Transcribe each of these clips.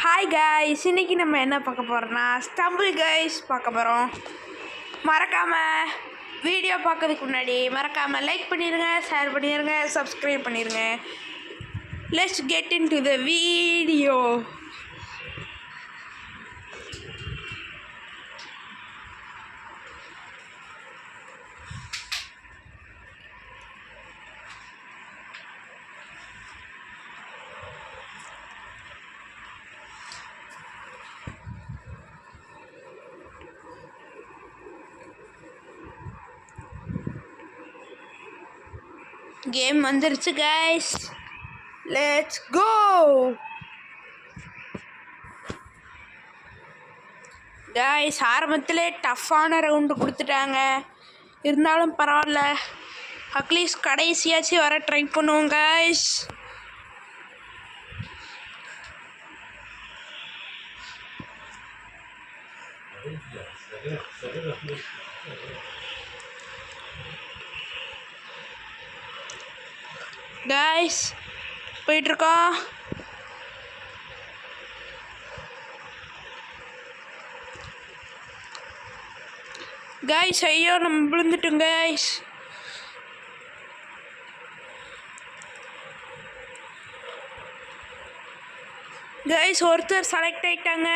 Hi guys, இன்றைக்கி நம்ம என்ன பார்க்க போகிறோன்னா ஸ்டம்பிள் கைஸ் பார்க்க போகிறோம். மறக்காமல் வீடியோ பார்க்கறதுக்கு முன்னாடி மறக்காமல் லைக் பண்ணிடுங்க, ஷேர் பண்ணிடுங்க, சப்ஸ்கிரைப் பண்ணிடுங்க. Let's get in to the video. Game வந்துருச்சு கைஸ், லெட்ஸ் கோ. கைஸ் ஆரம்பத்தில் டஃப்பான ரவுண்டு கொடுத்துட்டாங்க, இருந்தாலும் பரவாயில்ல, அட்லீஸ்ட் கடைசியாச்சும் வர ட்ரை பண்ணுவோம் கைஸ். கைஸ் போயிட்டுருக்கோம். கைஸ் ஐயோ நம்ம விழுந்துட்டோம் கைஸ். கைஸ் ஒருத்தர் செலக்ட் ஆயிட்டாங்க.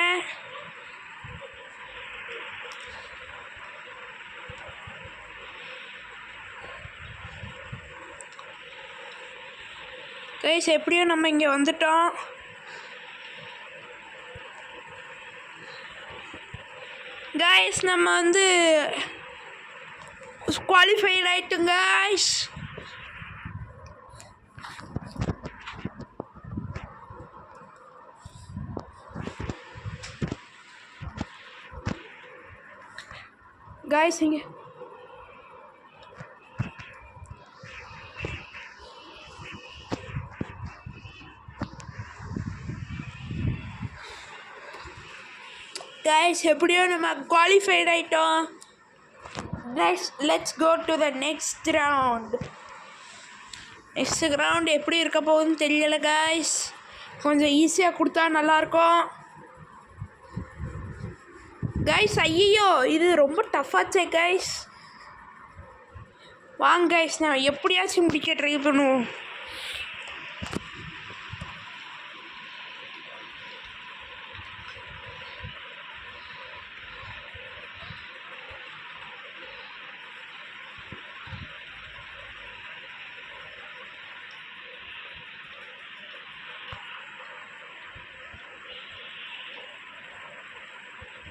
கைஸ் எப்படியோ நம்ம இங்கே வந்துட்டோம். கைஸ் நம்ம வந்து குவாலிஃபைட் ஆயிட்டோம் கைஸ். கைஸ் இங்கே கைஸ் எப்படியோ நம்ம குவாலிஃபைட் ஆகிட்டோம். Let's go to the next round. Next round எப்படி இருக்க போகுதுன்னு தெரியல கைஸ், கொஞ்சம் ஈஸியாக கொடுத்தா நல்லாயிருக்கும். கைஸ் ஐயோ இது ரொம்ப டஃப்பாச்சே கைஸ். வாங்க கைஸ் நான் எப்படியாச்சும் முடிக்க ட்ரை பண்ணுவோம்.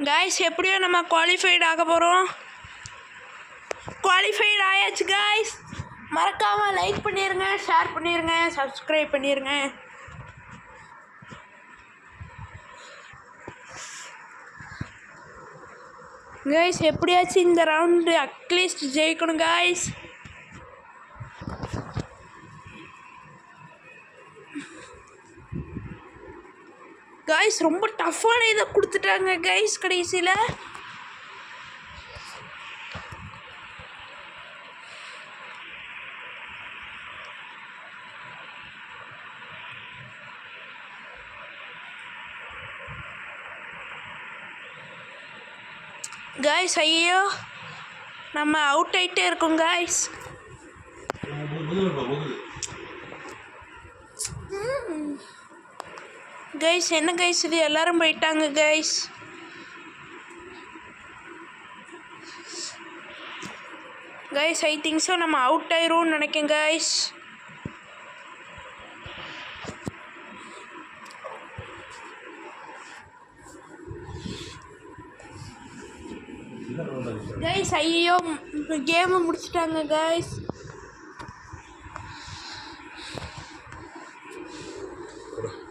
கைஸ் எப்படியோ நம்ம குவாலிஃபைட் ஆக போகிறோம். குவாலிஃபைட் ஆயாச்சு கைஸ். மறக்காமல் லைக் பண்ணிடுங்க, ஷேர் பண்ணிடுங்க, சப்ஸ்கிரைப் பண்ணிடுங்க. கைஸ் எப்படியாச்சும் இந்த ரவுண்டு அட்லீஸ்ட் ஜெயிக்கணும் கைஸ். கைஸ் ரொம்ப டஃப்பான இதை கொடுத்துட்டாங்க கைஸ் கடைசியில். கைஸ் ஐயோ நம்ம அவுட் ஆகிட்டே இருக்கோம் கைஸ். கைஸ் என்ன கைஸ் இது, எல்லாரும் போயிட்டாங்க guys. Guys I think so நம்ம அவுட் ஆயிரும்னு நினைக்கிறேன் கைஸ். கைஸ் ஐயோ கேமை முடிச்சிட்டாங்க கைஸ்.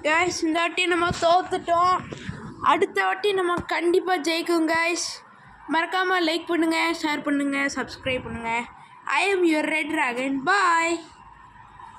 கைஸ் இந்த வாட்டி நம்ம தோத்துட்டோம், அடுத்த வாட்டி நம்ம கண்டிப்பாக ஜெயிக்கும் கைஸ். மறக்காமல் லைக் பண்ணுங்கள், ஷேர் பண்ணுங்கள், சப்ஸ்கிரைப் பண்ணுங்கள். I am your red dragon. Bye.